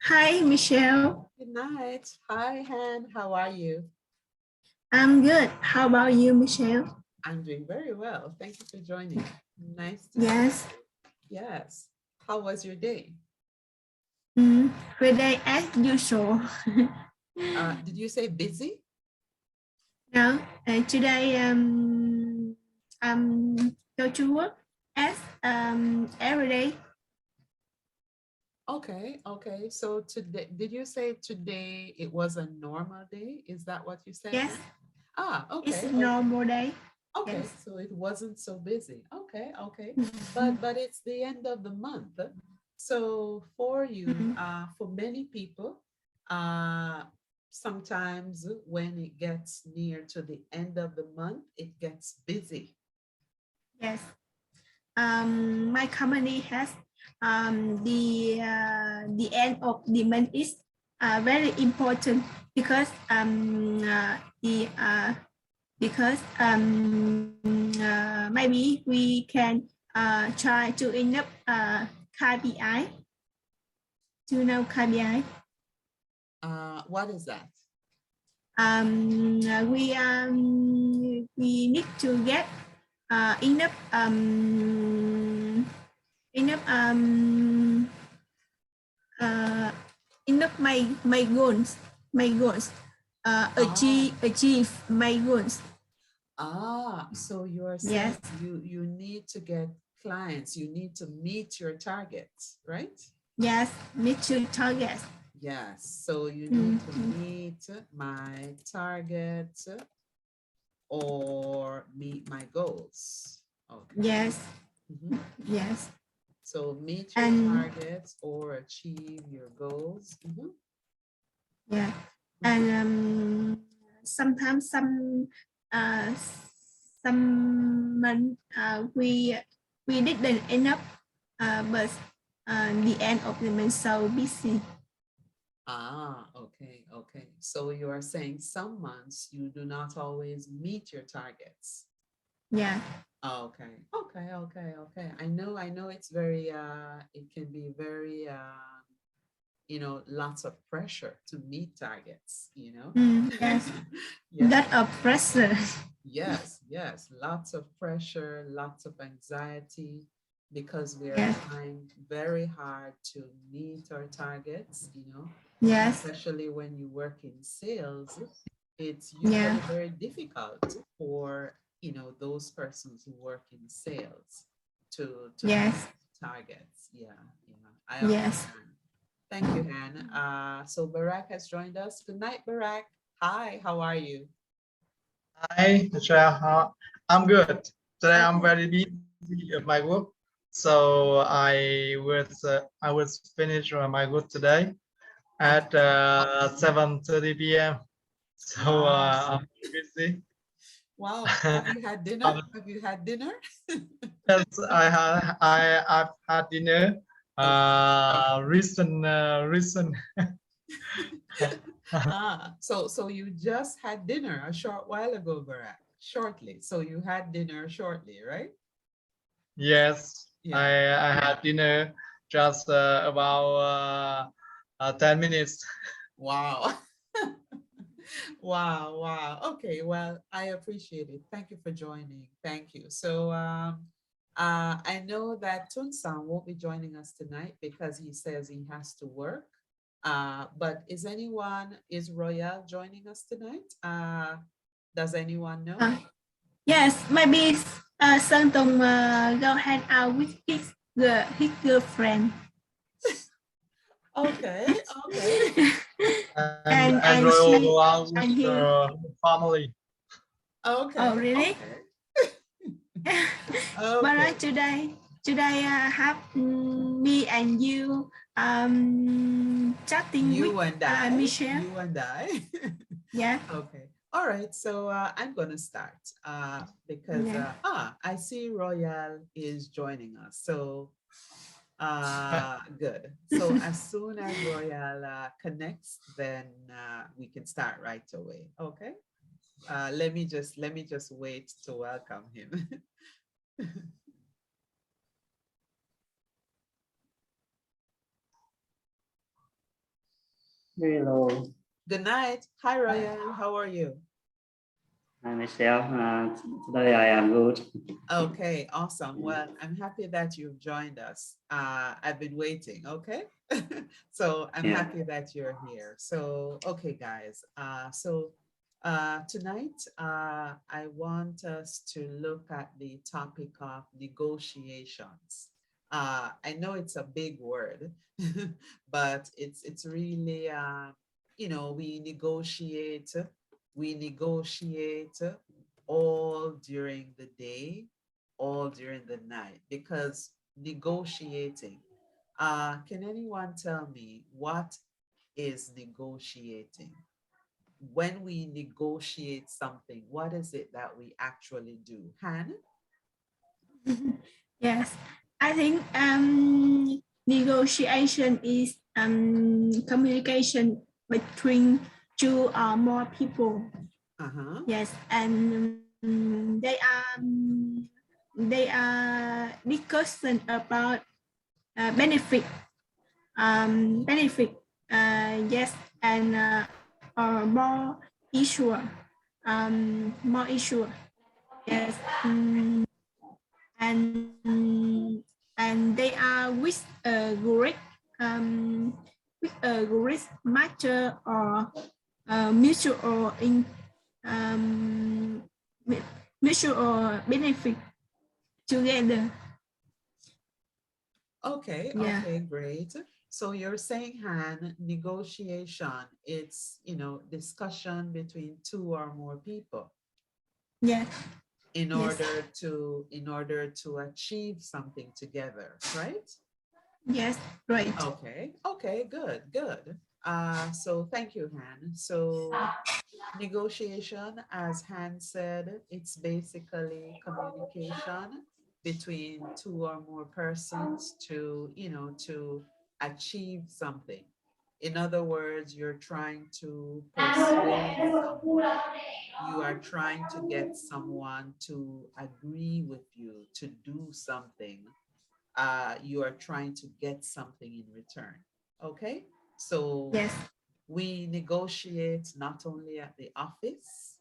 Hi, Michelle. Good night. Hi, Han. How are you? I'm good. How about you, Michelle? I'm doing very well. Thank you for joining. Nice to see Yes. you. Yes. How was your day? Today as usual. Did you say busy? No, today go to work as every day. Okay, okay. So today, did you say today it was a normal day? Is that what you said? Yes, Ah, it's okay, a okay. normal day. Okay, Yes. so it wasn't so busy. Okay, okay. But it's the end of the month. So for you, for many people, uh, sometimes when it gets near to the end of the month, it gets busy. Yes. My company has the end of the month is very important because maybe we can try to end up KPI. Do you know KPI? What is that? We need to get enough enough uh, enough my goals achieve my goals. So you are saying Yes, you need to get clients, you need to meet your targets, right? yes, meet your targets. Yes, so you need to meet my target or meet my goals. Okay. Yes, Mhm. yes, So meet your and targets or achieve your goals. yeah, Mhm. and sometimes uh, some month we didn't enough, but the end of the month so busy. Okay, okay. So you are saying some months you do not always meet your targets. Yeah, Okay, okay, okay, okay. I know it's very it can be very lots of pressure to meet targets, yes, Yeah. that a pressure. Yes, yes, lots of pressure, lots of anxiety because we are Yes, trying very hard to meet our targets, yes, especially when you work in sales, it's yeah, usually very difficult for, those persons who work in sales to meet yes, targets. Yeah, yeah, I yes. understand. Thank you, Han. So Barak has joined us. Good night, Barak. Hi, how are you? Hi, Michelle. I'm good. Today I'm Okay. very busy at my work, so I was finish my work today at Okay. 7:30 p.m. So Wow. I'm very busy. Wow. Have you had dinner? Um, Have you had dinner? yes, I've had dinner. Recent. So you just had dinner a short while ago, Barak. Shortly. So you had dinner shortly, right? Yes, Yeah. I had dinner just about 10 minutes. Wow. Wow, wow. Okay, well, I appreciate it. Thank you for joining. Thank you. So I know that Tunsan won't be joining us tonight because he says he has to work. But is Royal joining us tonight? Does anyone know? Yes, maybe Sơn Tùng go hang out with his girlfriend. Okay, okay. And and Royal she go out and with he. the family. Oh, Okay, really? okay, But okay. today have me and you chatting with You and I, Michelle. you and I. Yeah, Okay. All right. So I'm going to start because yeah. I see Royal is joining us. So good. So as soon as Royal connects, then we can start right away. Okay. Let me just wait to welcome him. Hello, Good night. Hi, Royal. How are you? hi myself. Today I am good. Okay, awesome. Well, I'm happy that you've joined us. I've been waiting, okay? So I'm Yeah. happy that you're here. So, okay, guys. Tonight, I want us to look at the topic of negotiations. I know it's a big word, but it's really, you know, we negotiate all during the day, all during the night, because negotiating, can anyone tell me what is negotiating? When we negotiate something, what is it that we actually do? Han? Yes, I think negotiation is communication between two or more people. Uh-huh. Yes, and they are discussion about benefit, yes, and or more issue, yes, and they are with a great matter or mutual in mutual benefit together. Okay, Yeah. okay, great. So you're saying, Han, negotiation, it's, you know, discussion between two or more people. Yeah. In Yes. order to achieve something together, right? Yes, right. Okay, okay, good, good. So thank you, Han. So negotiation, as Han said, it's basically communication between two or more persons to, you know, to achieve something. In other words, you're trying to persuade someone. You are trying to get someone to agree with you to do something. You are trying to get something in return. Okay, so Yes. we negotiate not only at the office,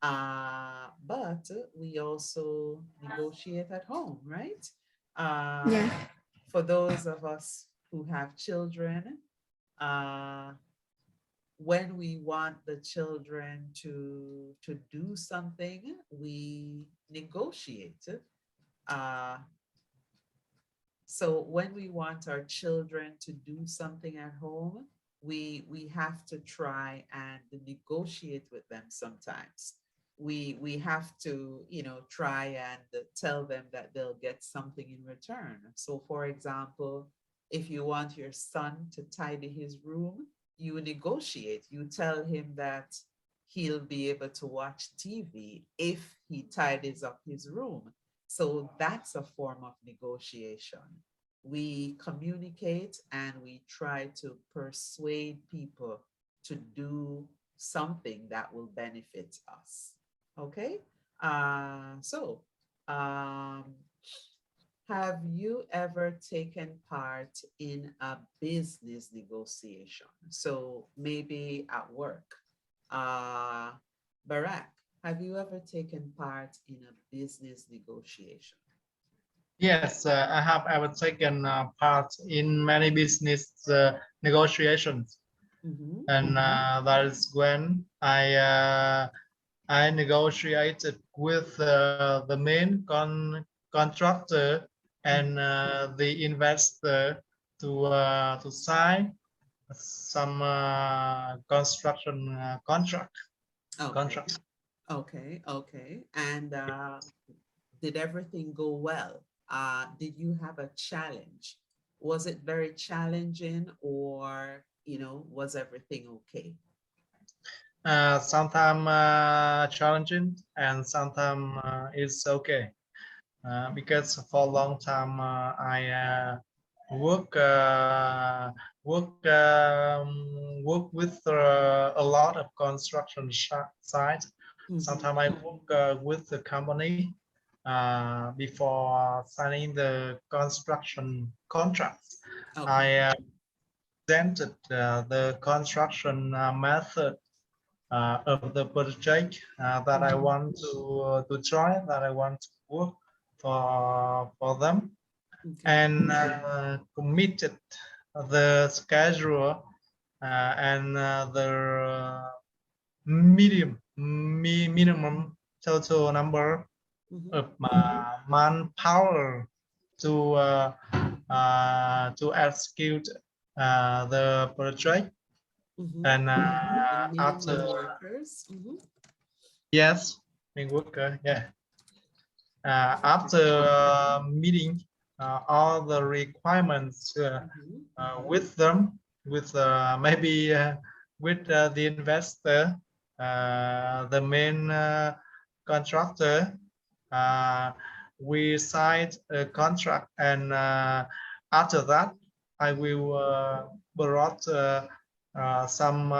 but we also negotiate at home, right? Yeah. For those of us who have children, when we want the children to do something, we negotiate. So when we want our children to do something at home, we have to try and negotiate with them sometimes. We have to, you know, try and tell them that they'll get something in return. So for example, if you want your son to tidy his room, you negotiate. You tell him that he'll be able to watch TV if he tidies up his room. So that's a form of negotiation. We communicate and we try to persuade people to do something that will benefit us. Okay? Have you ever taken part in a business negotiation? So maybe at work. Barack, have you ever taken part in a business negotiation? Yes, I have ever taken part in many business negotiations, and that is when I negotiated with the main contractor and the investor to sign some construction contract. Okay. Okay, okay. And did everything go well? Did you have a challenge? Was it very challenging, or, you know, was everything okay? Sometimes challenging and sometimes it's okay. Because for a long time I work with a lot of construction sites. Sometimes I work with the company before signing the construction contracts. Okay. presented the construction method of the project that I want to try, that I want to work for them, and committed the schedule and the minimum total number of manpower to execute the project. And after workers. yes, being worker, yeah. After meeting all the requirements with them, with maybe with the investor, the main contractor, we signed a contract, and after that, I will brought some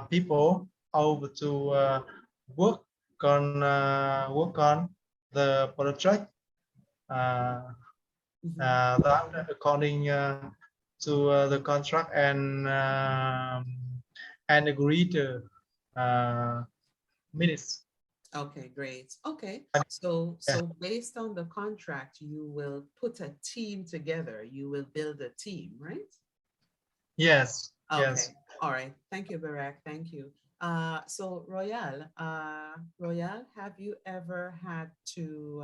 people over to work on the project. That according to the contract and agreed minutes. Okay, great. Okay, so based on the contract, you will put a team together. You will build a team, right? Yes. Okay. Yes. All right. Thank you, Barak. Thank you. So Royal, have you ever had to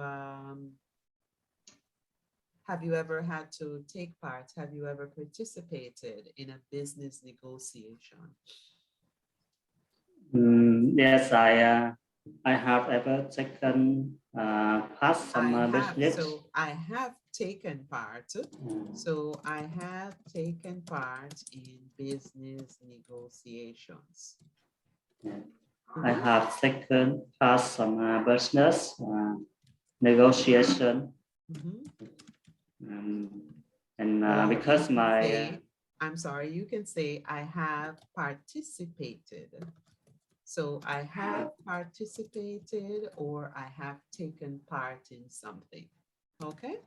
take part? Have you ever participated in a business negotiation? Yes, I have ever taken part some business. So I have taken part. So I have taken part in business negotiations. Yeah. I have taken part some business negotiation. And because my I'm sorry, you can say I have participated. So I have participated, or I have taken part in something. Okay.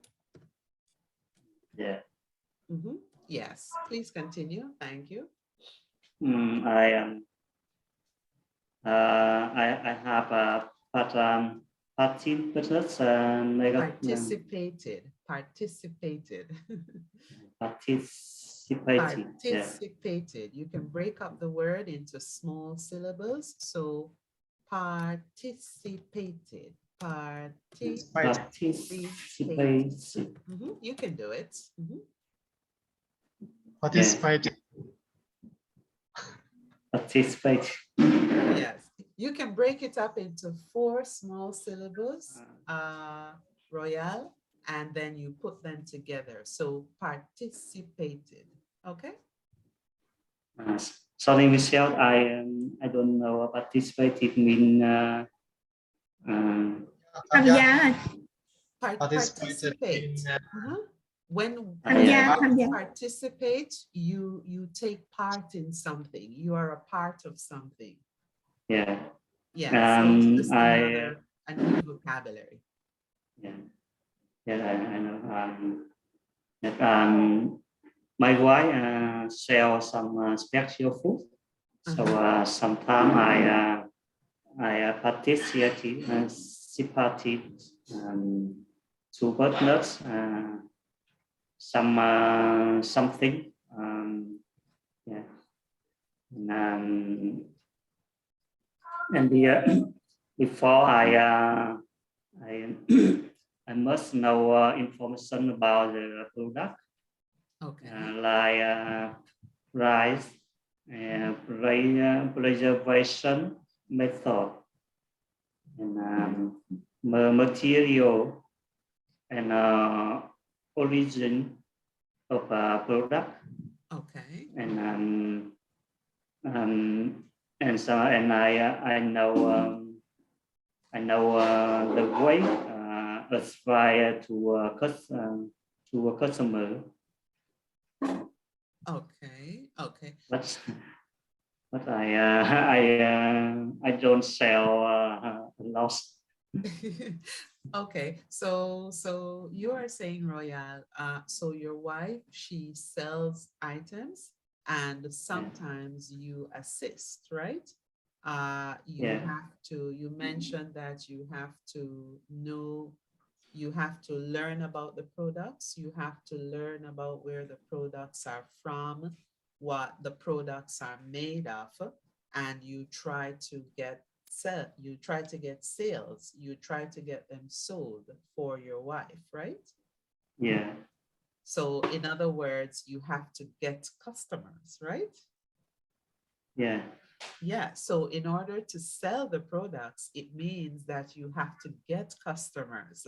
Yeah. Yes, please continue. Thank you. I have business participated. Participated. You can break up the word into small syllables. So participated. Participated. You can do it. Participated. Participate. Yes, you can break it up into 4 small syllables, Royal, and then you put them together. So participated. Okay. Sorry, Michelle, I don't know what participated mean. Participate. When you participate, you take part in something. You are a part of something. Yeah. Yeah. So just a new vocabulary. Yeah. Yeah, I know. My wife sells some special food. So sometimes I participated to witness something. Yeah. And before I must know information about the product. Okay. Like price and preservation method, and material and origin of a product. Okay. And so I know the way aspire to a customer. Okay. Okay. But I don't sell lost. Okay, so you are saying, Royal, so your wife, she sells items and sometimes you assist, right? You Yeah. have to, you mentioned that you have to know, you have to learn about the products, you have to learn about where the products are from, what the products are made of, and you try to get sales, you try to get them sold for your wife, right? Yeah. So in other words, you have to get customers, right? Yeah. Yeah, so in order to sell the products, it means that you have to get customers.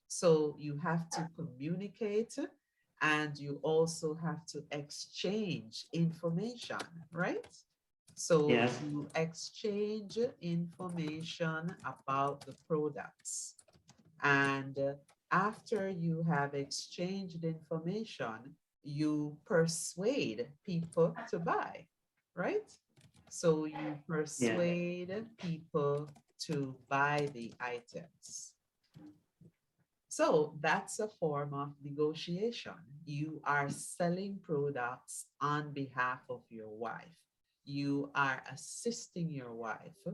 So you have to communicate, and you also have to exchange information, right? So Yes. you exchange information about the products. And after you have exchanged information, you persuade people to buy, right? So you persuade people to buy the items. So that's a form of negotiation. You are selling products on behalf of your wife. You are assisting your wife.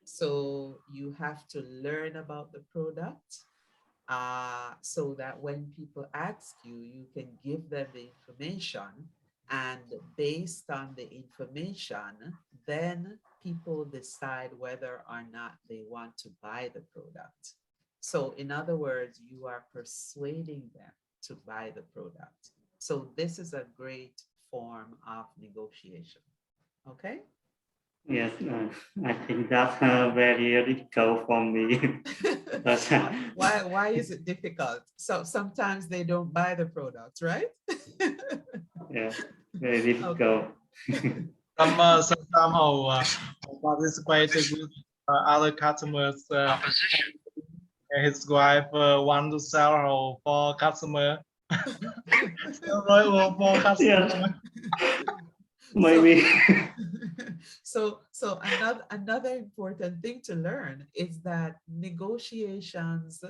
So you have to learn about the product, so that when people ask you, you can give them the information, and based on the information, then people decide whether or not they want to buy the product. So in other words, you are persuading them to buy the product. So this is a great form of negotiation. Okay? Yes, I think that's very difficult for me. But, Why is it difficult? So sometimes they don't buy the product, right? yeah, very difficult. Somehow participated with other customers. His wife want to sell her for customer. For customer. Yes, maybe. So another important thing to learn is that negotiations,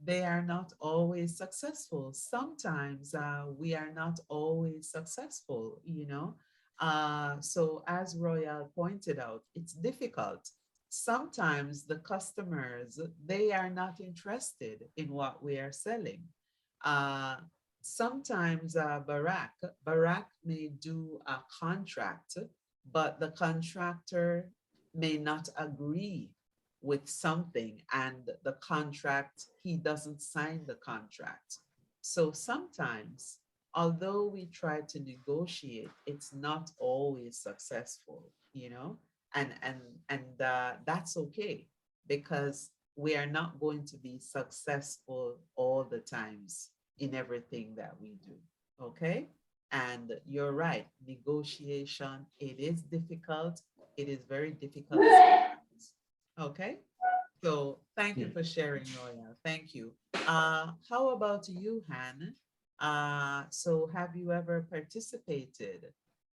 they are not always successful. Sometimes we are not always successful, you know. So as Royal pointed out, it's difficult. Sometimes the customers, they are not interested in what we are selling. Sometimes Barack may do a contract, but the contractor may not agree with something, and the contract, he doesn't sign the contract. So sometimes, although we try to negotiate, it's not always successful, you know, and that's okay, because we are not going to be successful all the times in everything that we do. Okay? And you're right, negotiation, it is difficult. It is very difficult. Okay? So thank you for sharing, Royal. Thank you. How about you, Han? So have you ever participated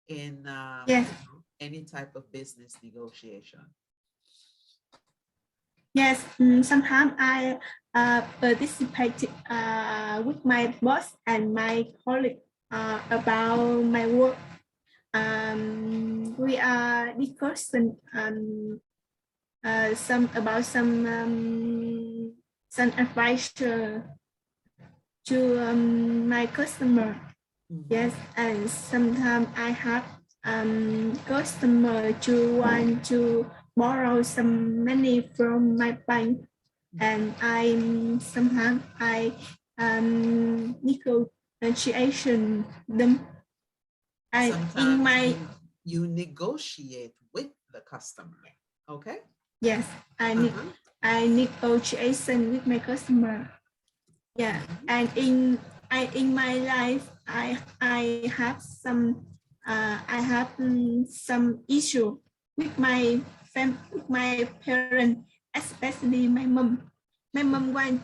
in Yes. any type of business negotiation? Yes, sometimes I participated with my boss and my colleague about my work. We are discussing some advice to my customer. Yes, and sometimes I have customer to want to borrow some money from my bank, and sometimes I negotiation them. Sometimes you negotiate with the customer. Okay. Yes, I negotiation with my customer. Yeah, and in my life, I have some issue with my parents, especially my mom. My mom want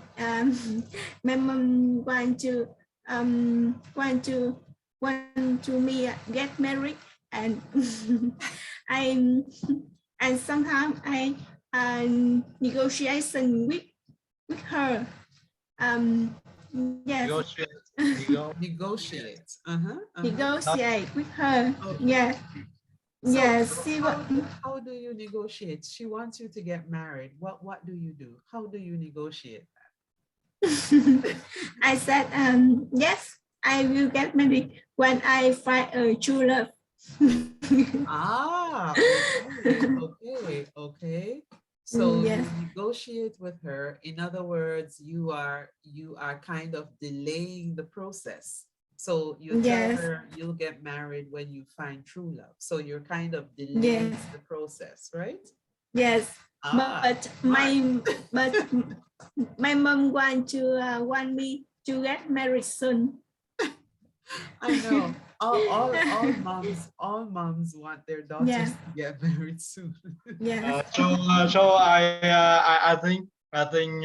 to me get married, and and sometimes I negotiation with her. Yes. Negotiate. Negotiate with her. Okay. Yeah. So, Yes. so She how, was. how do you negotiate? She wants you to get married. What do you do? How do you negotiate that? I said, yes, I will get married when I find a true love. Ah, okay, okay. So Yes. you negotiate with her. In other words, you are kind of delaying the process. So you tell Yes. her you'll get married when you find true love. So you're kind of delaying Yes. the process, right? Yes. Ah, But my mom want me to get married soon. I know. All moms want their daughters Yeah. to get married soon. Yes. So I think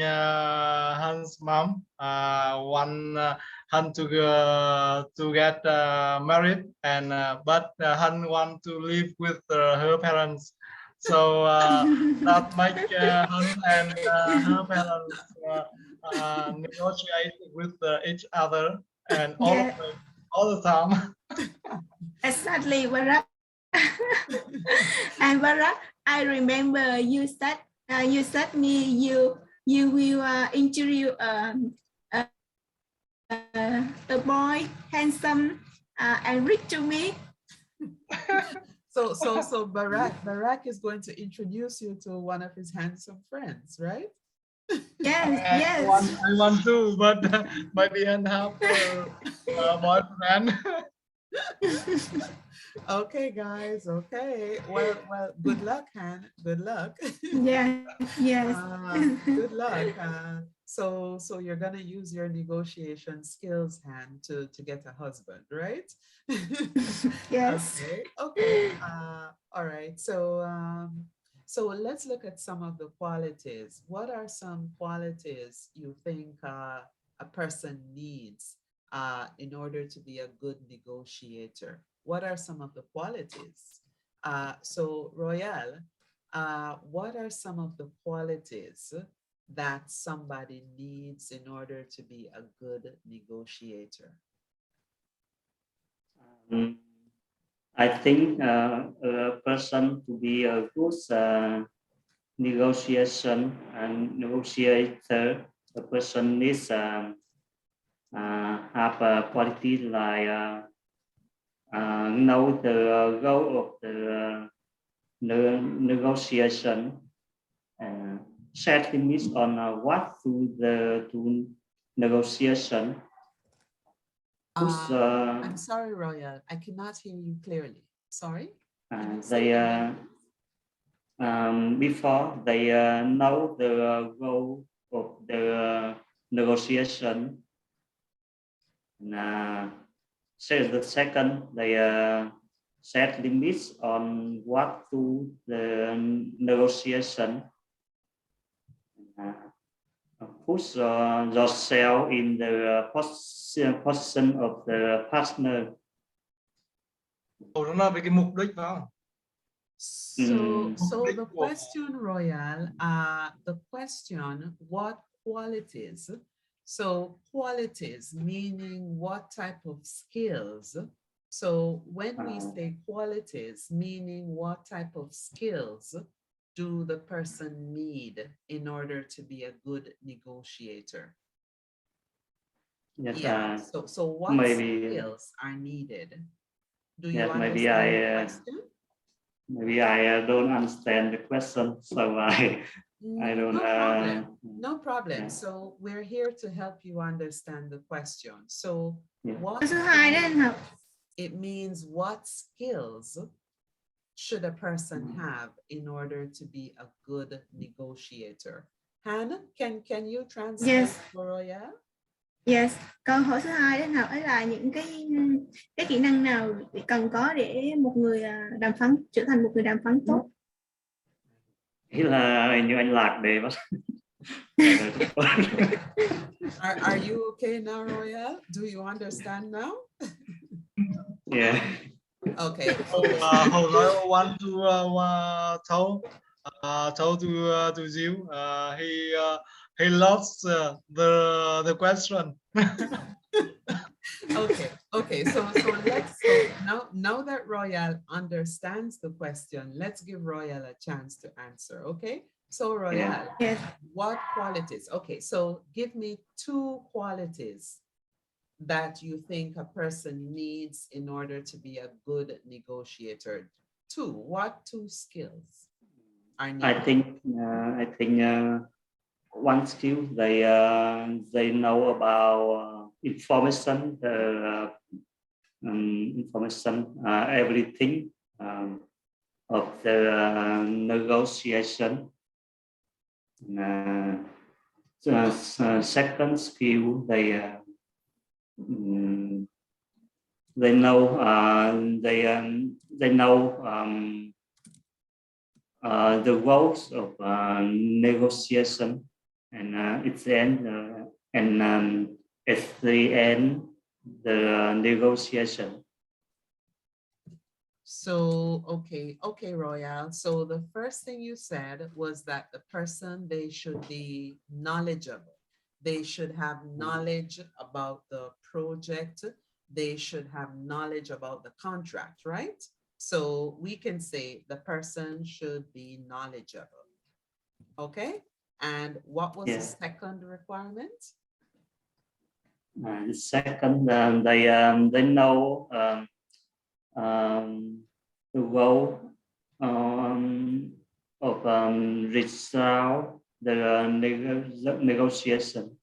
Han's mom want Han to get married, and but Han want to live with her parents. So that make Han and her parents negotiate with each other and Yeah. all the time. Exactly, Barack. And Barack, I remember you said me you will interview a boy handsome and rich to me. So Barack is going to introduce you to one of his handsome friends, right? Yes, yes. I want to, but maybe Han have a boyfriend. Okay, guys. Okay. Well, good luck, Han. Good luck. Yeah, yes. Good luck. So you're gonna use your negotiation skills, Han, to get a husband, right? Yes. Okay. Okay. All right. So let's look at some of the qualities. What are some qualities you think a person needs in order to be a good negotiator? What are some of the qualities? So Royal, what are some of the qualities that somebody needs in order to be a good negotiator? I think a person to be a good negotiation and negotiator, a person needs have a quality like know the goal of the negotiation, set limits on what to negotiation. I'm sorry, Royal. I cannot hear you clearly. Sorry. Can you say They that again, before they know the goal of the negotiation. Say the second, they set limits on what to the negotiation. Put yourself in the position of the partner. Nó là về cái mục đích phải không? So the question, Royal, the question, what qualities? So qualities meaning what type of skills? So when we say qualities, meaning what type of skills do the person need in order to be a good negotiator? Yes, yeah. So what skills are needed? Do you understand the question? Maybe I don't understand the question, so I don't. No problem. No problem. Yeah. So we're here to help you understand the question. So what it means, what skills should a person have in order to be a good negotiator? Hannah, can you translate for Roya? Yes, câu hỏi số 2 đến học ấy là những cái kỹ năng nào cần có để một người đàm phán trở thành một người đàm phán tốt. Ý là như anh lạc đề bác. Are you okay now, Roya? Do you understand now? Yeah. Okay. Hold on, want to tell to you. He lost the question. Okay. So now that Royal understands the question, let's give Royal a chance to answer. Okay. So Royal, Yes. what qualities? Okay, so give me 2 qualities that you think a person needs in order to be a good negotiator. 2. What 2 skills are needed? I think one skill they know about information, everything of the negotiation. Second skill they know the roles of negotiation, and it's the end at the end the negotiation. So, okay, Royal. So the first thing you said was that the person, they should be knowledgeable. They should have knowledge about the project. They should have knowledge about the contract, right? So we can say the person should be knowledgeable. Okay. And what was the second requirement? The second, they know the role of result the negotiation.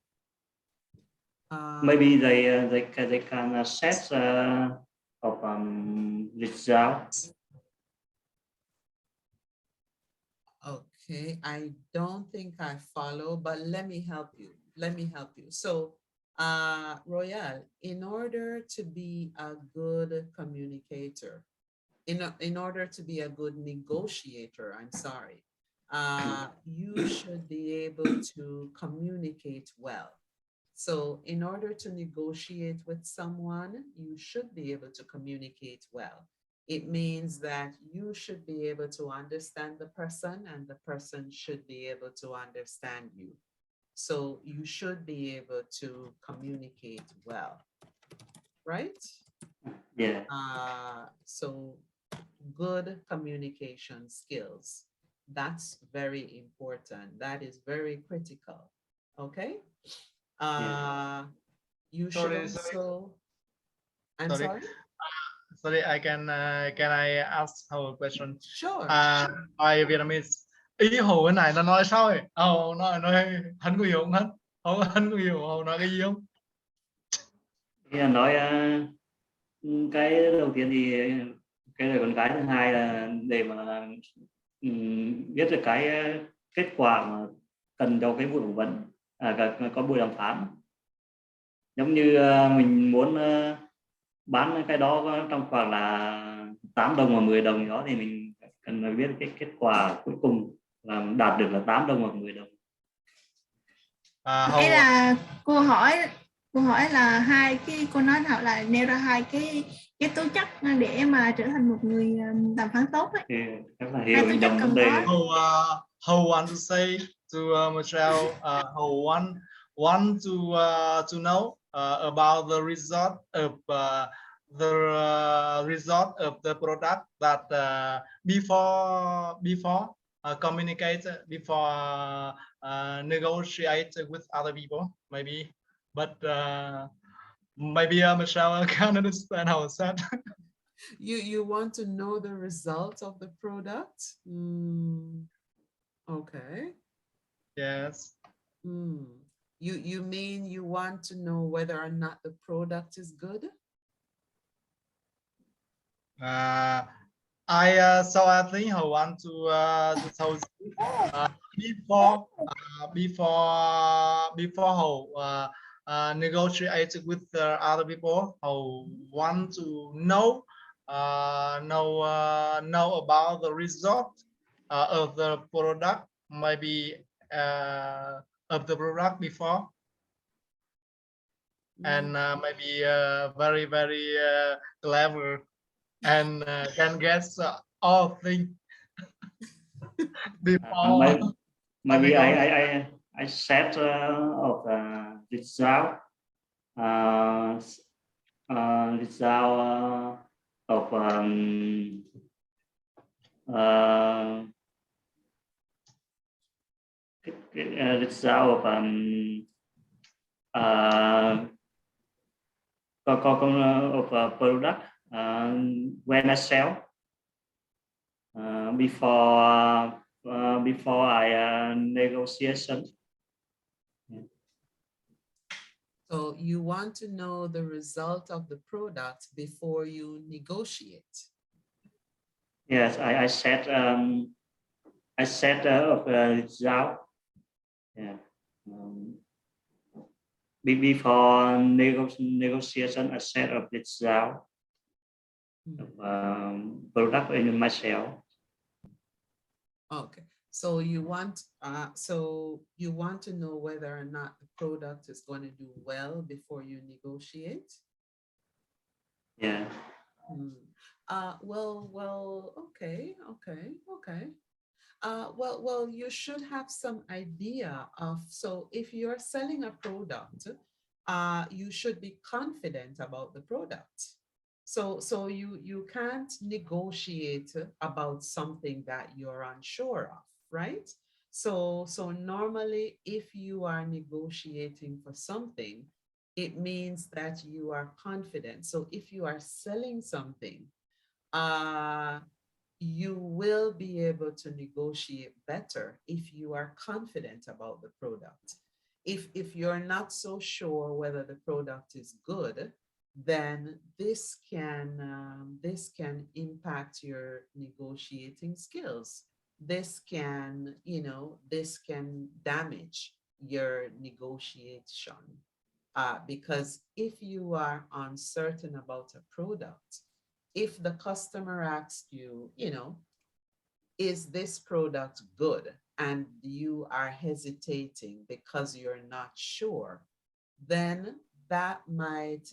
Maybe they can assess of results. Okay, I don't think I follow, but let me help you. So, Royal, in order to be a good communicator, in order to be a good negotiator, I'm sorry, you should be able to communicate well. So in order to negotiate with someone, you should be able to communicate well. It means that you should be able to understand the person and the person should be able to understand you. So you should be able to communicate well, right? Yeah. So good communication skills, that's very important. That is very critical, okay? You should also, I'm sorry? Sorry, can I ask a question? Sure. By Vietnamese. Ý Hữu cái này nó nói sao vậy? Hữu nói hắn có hiểu không hắn? Hắn có hiểu Hữu nói cái gì không? Nói cái đầu tiên thì cái là con cái, thứ hai là để mà biết được cái kết quả mà cần cho cái buổi phỏng vấn, có buổi đàm phán. Giống như mình muốn bán cái đó trong khoảng là 8 đồng hoặc 10 đồng đó, thì mình cần biết cái kết quả cuối cùng là đạt được là 8 đồng hoặc 10 đồng. Đây là cô hỏi là hai cái, cô nói thảo là nêu ra hai cái tố chất để mà trở thành một người đàm phán tốt ấy. Rất là hiểu đồng vấn đề. How want to say to Michelle, how want to know about the result of the product that before communicate, before negotiate with other people, maybe, but maybe Michelle can't understand how it's said. You want to know the result of the product? Okay. Yes. You mean you want to know whether or not the product is good? I think I want to tell before negotiate with other people, I want to know about the result of the product, maybe of the product before, and maybe very clever and can guess all things before. Maybe I set of result result of result of product when I sell before I negotiation. So you want to know the result of the product before you negotiate. Yes, I set of result. Yeah. Before negotiation, I set of result of product in myself. Okay. So you want to know whether or not the product is going to do well before you negotiate? Yeah. Well, okay. Well, you should have some idea of, so if you're selling a product, you should be confident about the product. So you can't negotiate about something that you're unsure of, right? So normally, if you are negotiating for something, it means that you are confident. So if you are selling something, you will be able to negotiate better if you are confident about the product. If you're not so sure whether the product is good, then this can impact your negotiating skills. This can damage your negotiation, because if you are uncertain about a product, if the customer asks you, is this product good, and you are hesitating because you're not sure, then that might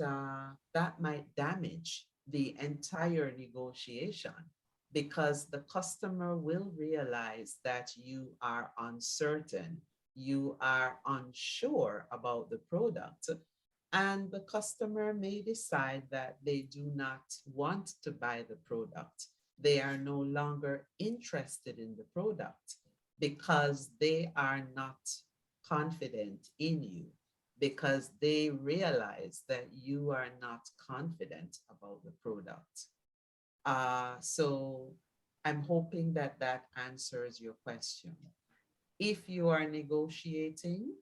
damage the entire negotiation, because the customer will realize that you are uncertain, you are unsure about the product, and the customer may decide that they do not want to buy the product. They are no longer interested in the product because they are not confident in you, because they realize that you are not confident about the product. So I'm hoping that that answers your question. If you are negotiating,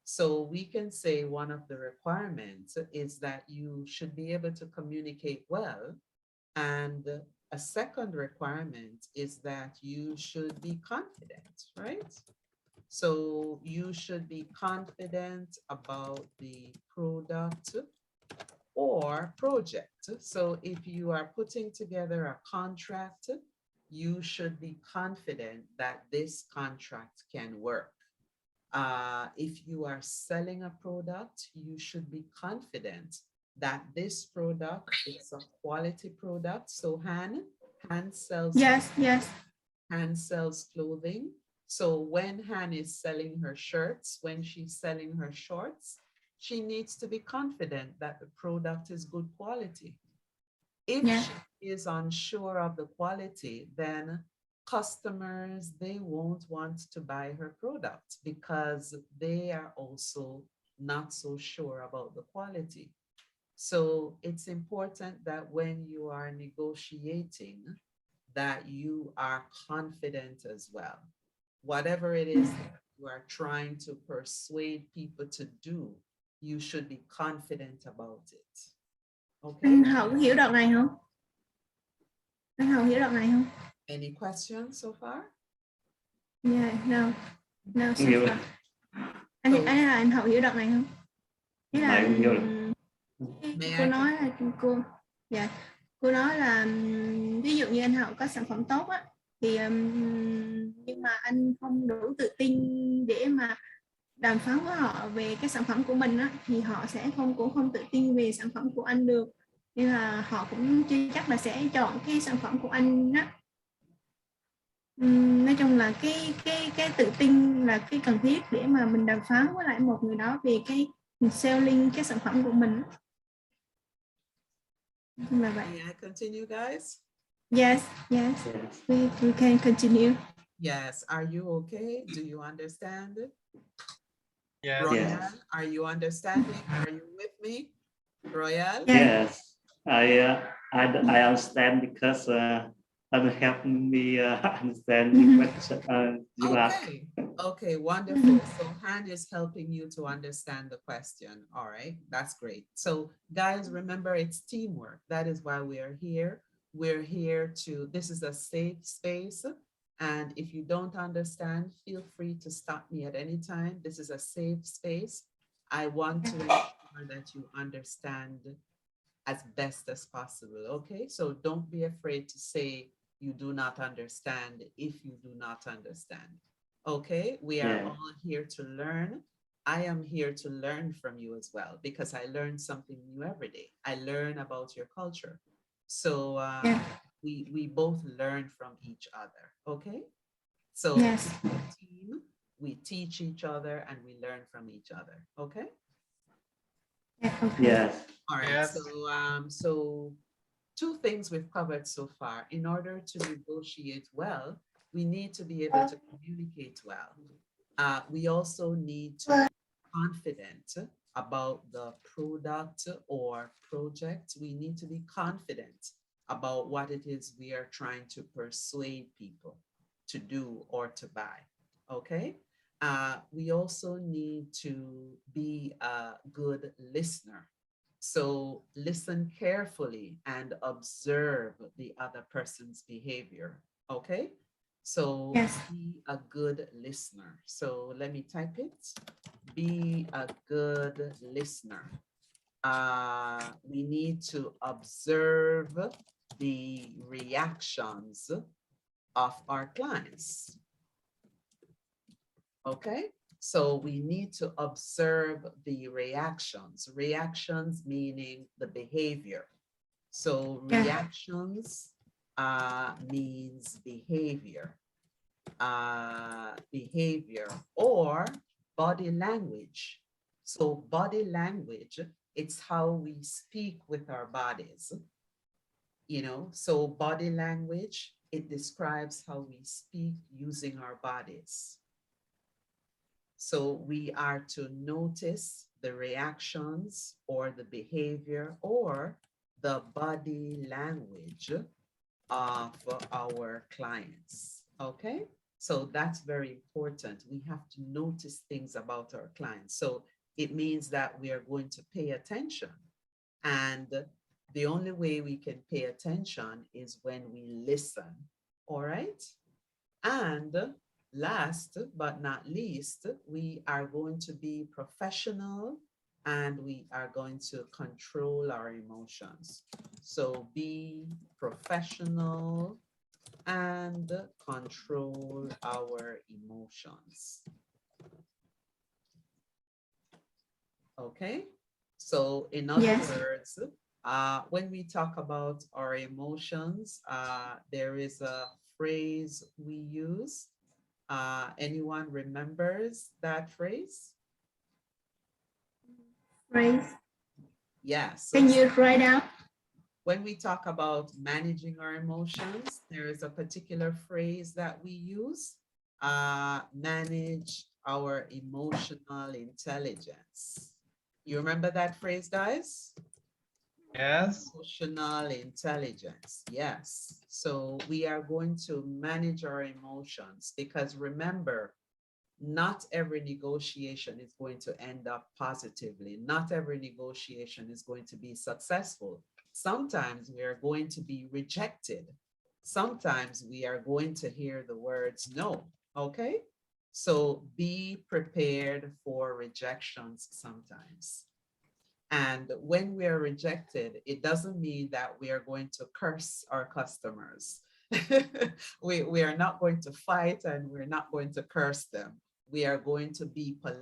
so we can say one of the requirements is that you should be able to communicate well. And a second requirement is that you should be confident, right? So you should be confident about the product or project. So if you are putting together a contract, you should be confident that this contract can work. If you are selling a product, you should be confident that this product is a quality product. So Han sells. Yes. Han sells clothing. So when Han is selling her shirts, when she's selling her shorts, she needs to be confident that the product is good quality. If she is unsure of the quality, then customers, they won't want to buy her product because they are also not so sure about the quality. So it's important that when you are negotiating, that you are confident as well. Whatever it is that you are trying to persuade people to do, you should be confident about it. Okay. Anh Hậu có hiểu đoạn này không? Anh Hậu hiểu đoạn này không? Any questions so far? Yeah, no so far. Anh Hậu hiểu đoạn này không? Thế là cô nói là cô nói là ví dụ như anh Hậu có sản phẩm tốt á, thì nhưng mà anh không đủ tự tin để mà đàm phán với họ về cái sản phẩm của mình á, thì họ sẽ cũng không tự tin về sản phẩm của anh được, nên là họ cũng chưa chắc là sẽ chọn cái sản phẩm của anh á. Nói chung là cái tự tin là cái cần thiết để mà mình đàm phán với lại một người đó về cái selling cái sản phẩm của mình. Là vậy. May I continue, guys? Yes, yes. We can continue. Yes. Are you okay? Do you understand? Yes. Royal, Yes. are you understanding? Are you with me? Royal? Yes, I understand because help me understand the question you asked. Okay. Okay, wonderful. So Han is helping you to understand the question. All right, that's great. So guys, remember it's teamwork. That is why we are here. We're here to, this is a safe space. And if you don't understand, feel free to stop me at any time. This is a safe space. I want to ensure that you understand as best as possible. Okay, so don't be afraid to say you do not understand if you do not understand. Okay, we are all here to learn. I am here to learn from you as well, because I learn something new every day. I learn about your culture. So we both learn from each other. Okay, so Yes. team, we teach each other and we learn from each other. Okay. Okay. Yes. All right. Yes. So two things we've covered so far. In order to negotiate well, we need to be able to communicate well. We also need to be confident about the product or project. We need to be confident about what it is we are trying to persuade people to do or to buy. Okay. We also need to be a good listener. So listen carefully and observe the other person's behavior. Okay. So Yes. be a good listener. So let me type it. Be a good listener. We need to observe the reactions of our clients. Okay, so we need to observe the reactions. Reactions meaning the behavior. So reactions means behavior. Behavior or body language. So body language, it's how we speak with our bodies. You know, so body language, it describes how we speak using our bodies. So we are to notice the reactions or the behavior or the body language of our clients. Okay, so that's very important. We have to notice things about our clients. So it means that we are going to pay attention. And the only way we can pay attention is when we listen. All right. And last but not least, we are going to be professional and we are going to control our emotions. So be professional and control our emotions. Okay, so in other words, when we talk about our emotions, there is a phrase we use. Anyone remembers that phrase? Phrase. Yes. Can you write down? When we talk about managing our emotions, there is a particular phrase that we use. Manage our emotional intelligence. You remember that phrase, guys? Yes. Emotional intelligence. Yes. So we are going to manage our emotions because remember, not every negotiation is going to end up positively. Not every negotiation is going to be successful. Sometimes we are going to be rejected. Sometimes we are going to hear the words no. Okay. So be prepared for rejections sometimes. And when we are rejected, it doesn't mean that we are going to curse our customers. We are not going to fight and we're not going to curse them. We are going to be polite.